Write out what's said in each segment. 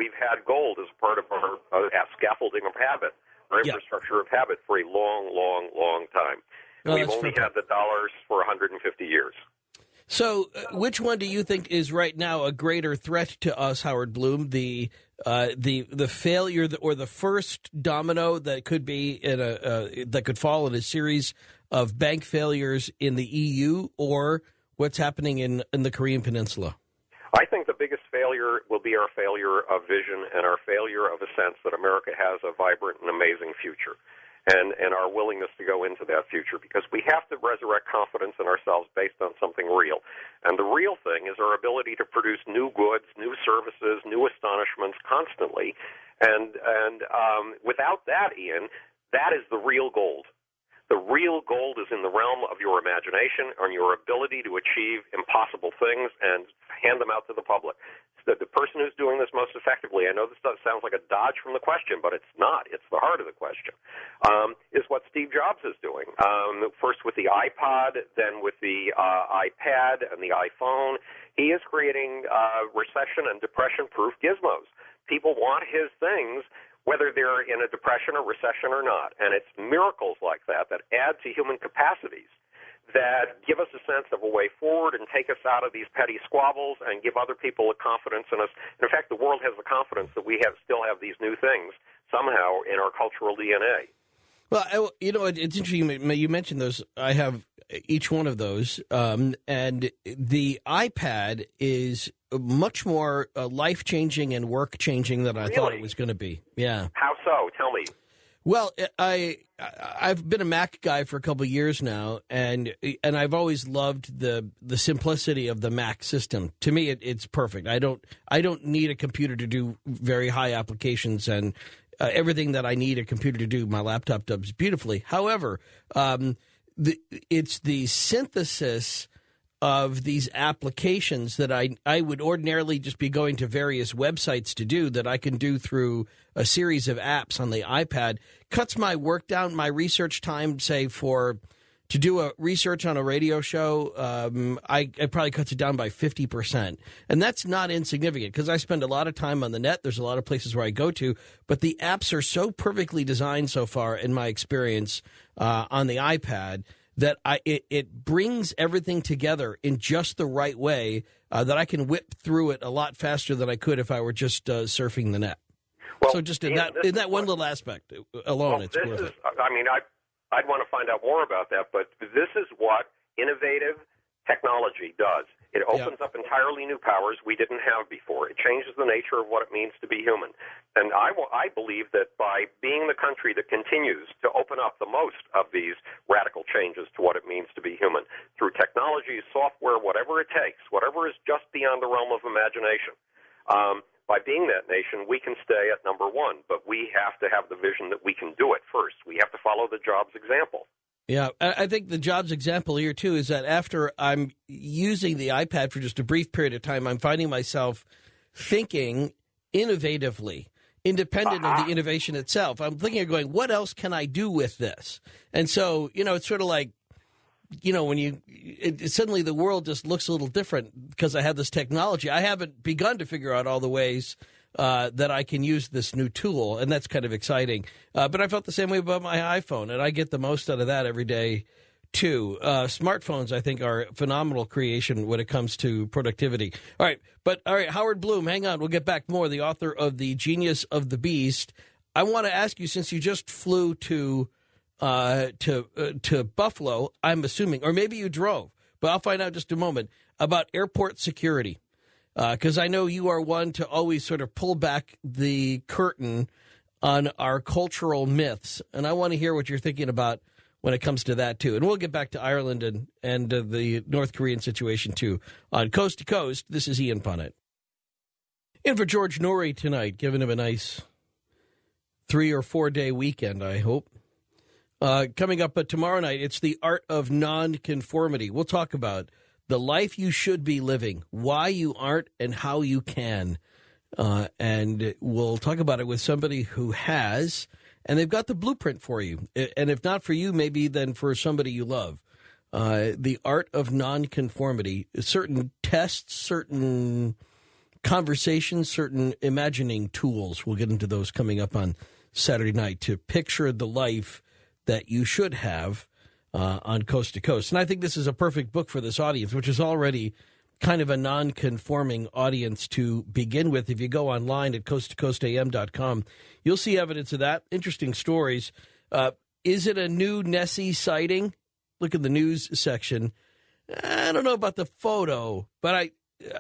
we've had gold as part of our scaffolding of habit, our infrastructure of habit for a long, long, long time. Well, we've only had the dollars for 150 years. So which one do you think is right now a greater threat to us, Howard Bloom? The failure or the first domino that could be that could fall in a series of bank failures in the EU, or what's happening in the Korean Peninsula? I think the biggest failure will be our failure of vision and our failure of a sense that America has a vibrant and amazing future, and our willingness to go into that future, because we have to resurrect confidence in ourselves based on something real. And the real thing is our ability to produce new goods, new services, new astonishments constantly. And without that, Ian, that is the real gold. The real gold is in the realm of your imagination and your ability to achieve impossible things and hand them out to the public. The person who's doing this most effectively, I know this sounds like a dodge from the question, but it's not. It's the heart of the question, is what Steve Jobs is doing. First with the iPod, then with the iPad and the iPhone. He is creating recession and depression-proof gizmos. People want his things, whether they're in a depression or recession or not. And it's miracles like that add to human capacities that give us a sense of a way forward and take us out of these petty squabbles and give other people a confidence in us. And in fact, the world has the confidence that we still have these new things somehow in our cultural DNA. Well, it's interesting you mentioned those. I have each one of those, and the iPad is much more life-changing and work-changing than I thought it was going to be. Yeah. How so? Tell me. Well, I've been a Mac guy for a couple of years now, and I've always loved the simplicity of the Mac system. To me, it's perfect. I don't need a computer to do very high applications, and everything that I need a computer to do, my laptop does beautifully. However, it's the synthesis of these applications that I would ordinarily just be going to various websites to do that I can do through a series of apps on the iPad. Cuts my work down, my research time, say, to do a research on a radio show, it probably cuts it down by 50%. And that's not insignificant because I spend a lot of time on the net. There's a lot of places where I go to, but the apps are so perfectly designed so far in my experience on the iPad that it brings everything together in just the right way that I can whip through it a lot faster than I could if I were just surfing the net. Well, so just in that one little aspect alone, it's worth it. I'd want to find out more about that, but this is what innovative technology does. It opens up entirely new powers we didn't have before. It changes the nature of what it means to be human. And I believe that by being the country that continues to open up the most of these radical changes to what it means to be human, through technology, software, whatever it takes, whatever is just beyond the realm of imagination, by being that nation, we can stay at number one. But we have to have the vision that we can do it first. We have to follow the Jobs example. Yeah, I think the Jobs example here, too, is that after I'm using the iPad for just a brief period of time, I'm finding myself thinking innovatively, independent of the innovation itself. I'm thinking of going, what else can I do with this? And so, it's sort of like, when suddenly the world just looks a little different because I have this technology. I haven't begun to figure out all the ways that I can use this new tool, and that's kind of exciting. But I felt the same way about my iPhone, and I get the most out of that every day, too. Smartphones, I think, are a phenomenal creation when it comes to productivity. All right, Howard Bloom, hang on. We'll get back more, the author of The Genius of the Beast. I want to ask you, since you just flew to Buffalo, I'm assuming, or maybe you drove, but I'll find out in just a moment, about airport security. Because I know you are one to always sort of pull back the curtain on our cultural myths. And I want to hear what you're thinking about when it comes to that, too. And we'll get back to Ireland and the North Korean situation, too. On Coast to Coast, this is Ian Punnett. In for George Norrie tonight, giving him a nice 3 or 4 day weekend, I hope. Coming up tomorrow night, it's The Art of Nonconformity. We'll talk about the life you should be living, why you aren't, and how you can. And we'll talk about it with somebody who has, and they've got the blueprint for you. And if not for you, maybe then for somebody you love. The Art of Nonconformity, certain tests, certain conversations, certain imagining tools. We'll get into those coming up on Saturday night to picture the life that you should have on Coast to Coast. And I think this is a perfect book for this audience, which is already kind of a non-conforming audience to begin with. If you go online at coasttocoastam.com, you'll see evidence of that. Interesting stories. Is it a new Nessie sighting? Look at the news section. I don't know about the photo, but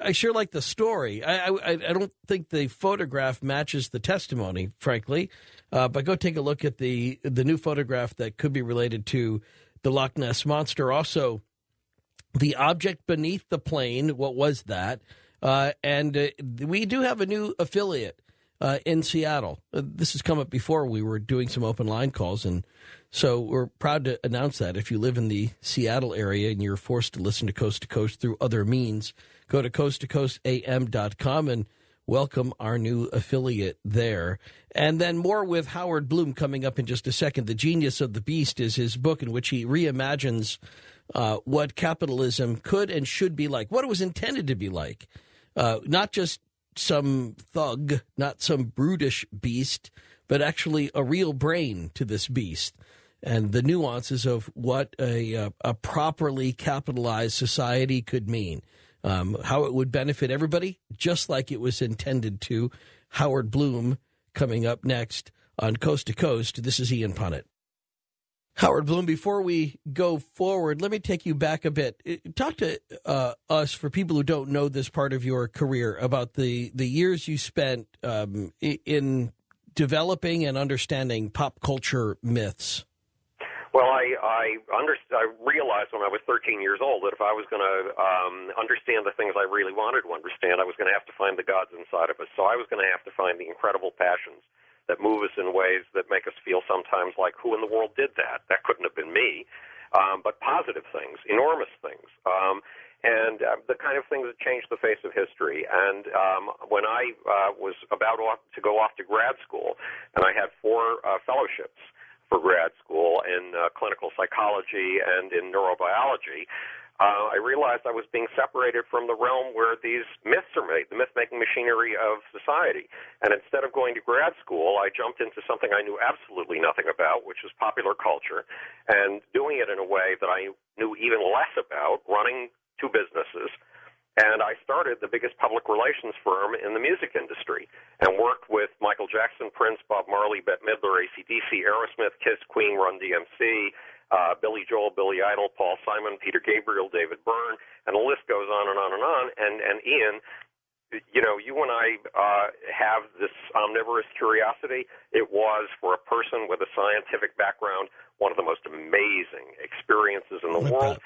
I sure like the story. I don't think the photograph matches the testimony, frankly. But go take a look at the new photograph that could be related to the Loch Ness Monster. Also, the object beneath the plane, what was that? And we do have a new affiliate in Seattle. This has come up before. We were doing some open line calls, and so we're proud to announce that. If you live in the Seattle area and you're forced to listen to Coast through other means, go to coasttocoastam.com and welcome our new affiliate there. And then more with Howard Bloom coming up in just a second. The Genius of the Beast is his book in which he reimagines what capitalism could and should be like, what it was intended to be like. Not just some thug, not some brutish beast, but actually a real brain to this beast. And the nuances of what a properly capitalized society could mean. How it would benefit everybody, just like it was intended to. Howard Bloom coming up next on Coast to Coast. This is Ian Punnett. Howard Bloom, before we go forward, let me take you back a bit. Talk to us, for people who don't know this part of your career, about the years you spent in developing and understanding pop culture myths. Well, I realized when I was 13 years old that if I was going to understand the things I really wanted to understand, I was going to have to find the gods inside of us. So I was going to have to find the incredible passions that move us in ways that make us feel sometimes like, who in the world did that? That couldn't have been me. But positive things, enormous things, and the kind of things that changed the face of history. And when I was about to go off to grad school, and I had 4 fellowships for grad school in clinical psychology and in neurobiology, I realized I was being separated from the realm where these myths are made, the myth-making machinery of society. And instead of going to grad school, I jumped into something I knew absolutely nothing about, which was popular culture, and doing it in a way that I knew even less about, running 2 businesses. And I started the biggest public relations firm in the music industry and worked with Michael Jackson, Prince, Bob Marley, Bette Midler, AC/DC, Aerosmith, Kiss, Queen, Run DMC, Billy Joel, Billy Idol, Paul Simon, Peter Gabriel, David Byrne, and the list goes on and on and on. And Ian, you know, you and I have this omnivorous curiosity. It was, for a person with a scientific background, one of the most amazing experiences in the world.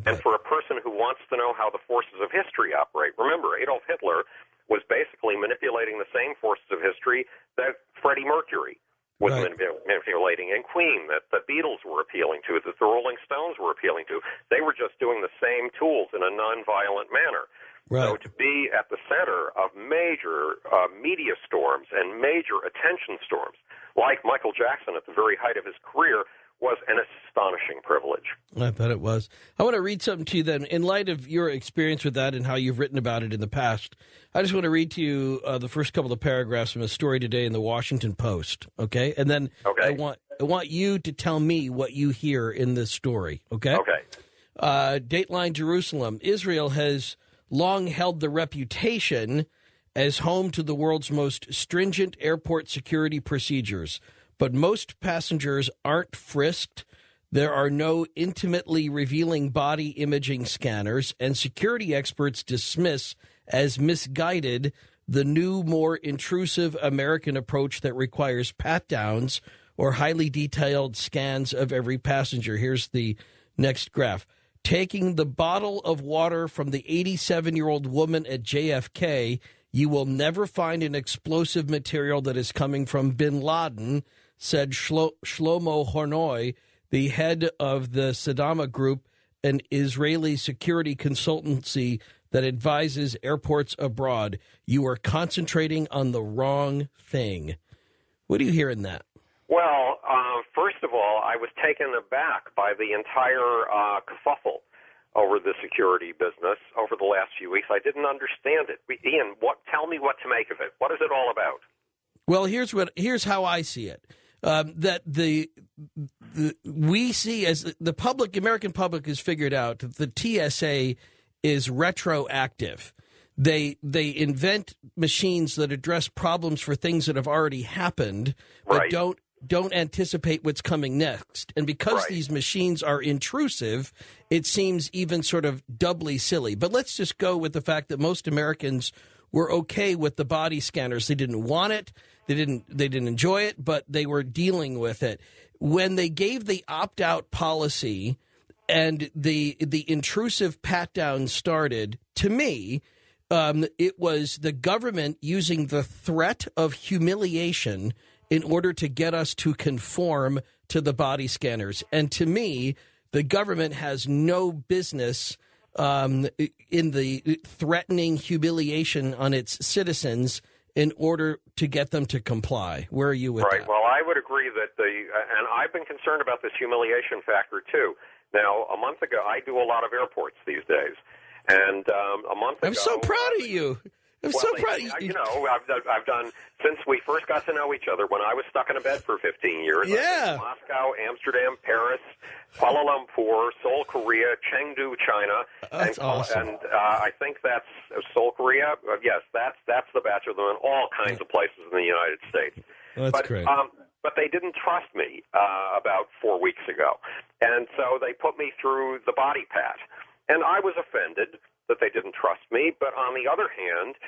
And for a person who wants to know how the forces of history operate. Remember, Adolf Hitler was basically manipulating the same forces of history that Freddie Mercury was manipulating, and Queen, that the Beatles were appealing to, that the Rolling Stones were appealing to. They were just doing the same tools in a nonviolent manner. Right. So to be at the center of major media storms and major attention storms, like Michael Jackson at the very height of his career, was an astonishing privilege. I bet it was. I want to read something to you then. In light of your experience with that and how you've written about it in the past, I just want to read to you the first couple of paragraphs from a story today in the Washington Post, okay? And then I want you to tell me what you hear in this story, okay? Okay. Dateline Jerusalem. Israel has long held the reputation as home to the world's most stringent airport security procedures. But most passengers aren't frisked. There are no intimately revealing body imaging scanners, and security experts dismiss as misguided the new, more intrusive American approach that requires pat-downs or highly detailed scans of every passenger. Here's the next graph. Taking the bottle of water from the 87-year-old woman at JFK, you will never find an explosive material that is coming from bin Laden, said Shlomo Hornoy, the head of the Sadama Group, an Israeli security consultancy that advises airports abroad. You are concentrating on the wrong thing. What do you hear in that? Well, first of all, I was taken aback by the entire kerfuffle over the security business over the last few weeks. I didn't understand it. Ian, tell me what to make of it. What is it all about? Well, here's how I see it. That we see as the public, American public has figured out that the TSA is retroactive. They invent machines that address problems for things that have already happened, but right. don't anticipate what's coming next. And because right. these machines are intrusive, it seems even sort of doubly silly. But let's just go with the fact that most Americans were okay with the body scanners. They didn't want it. They didn't enjoy it, but they were dealing with it. When they gave the opt-out policy and the intrusive pat-down started, to me, it was the government using the threat of humiliation in order to get us to conform to the body scanners. And to me, the government has no business in the threatening humiliation on its citizens in order to get them to comply. Where are you with that? Right. Well, I would agree that and I've been concerned about this humiliation factor too. Now, a month ago, I do a lot of airports these days, and a month ago, I'm so proud of you. I'm so proud of you. You know, I've done since we first got to know each other. When I was stuck in a bed for 15 years, yeah. Moscow, Amsterdam, Paris, Kuala Lumpur, Seoul, Korea, Chengdu, China, that's awesome. And I think that's Seoul, Korea. Yes, that's the batch of them in all kinds of places in the United States. That's great. But they didn't trust me about 4 weeks ago, and so they put me through the body pat, and I was offended that they didn't trust me. But on the other hand,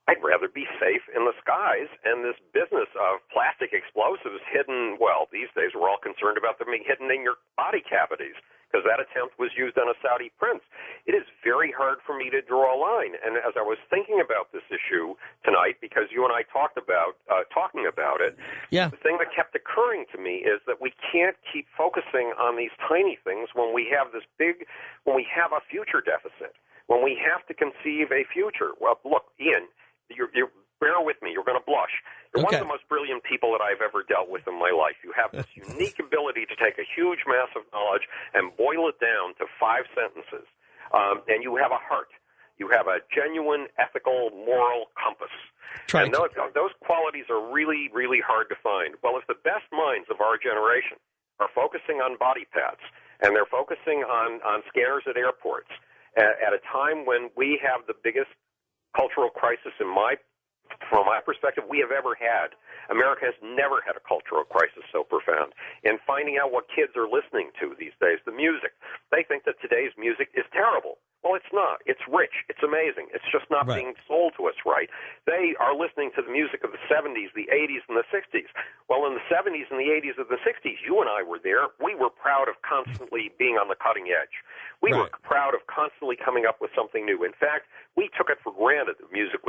I'd rather be safe in the skies, and this business of plastic explosives hidden, well, these days we're all concerned about them being hidden in your body cavities, because that attempt was used on a Saudi prince. It is very hard for me to draw a line. And as I was thinking about this issue tonight, because you and I talked about talking about it, yeah. The thing that kept occurring to me is that we can't keep focusing on these tiny things when we have when we have a future deficit, when we have to conceive a future. Well, look, Ian, you bear with me. You're going to blush. You're one of the most brilliant people that I've ever dealt with in my life. You have this unique ability to take a huge mass of knowledge and boil it down to 5 sentences. And you have a heart. You have a genuine, ethical, moral compass. And those qualities are really, really hard to find. Well, if the best minds of our generation are focusing on body pads and they're focusing on scanners at airports at a time when we have the biggest cultural crisis from my perspective we have ever had. America has never had a cultural crisis so profound. In finding out what kids are listening to these days, the music, they think that today's music is terrible. Well, it's not. It's rich. It's amazing. It's just not being sold to us right. They are listening to the music of the 70s, the 80s, and the 60s. Well, in the 70s and the 80s and the 60s, you and I were there. We were proud of constantly being on the cutting edge. We were proud of constantly coming up with something new. In fact, we took it for granted that music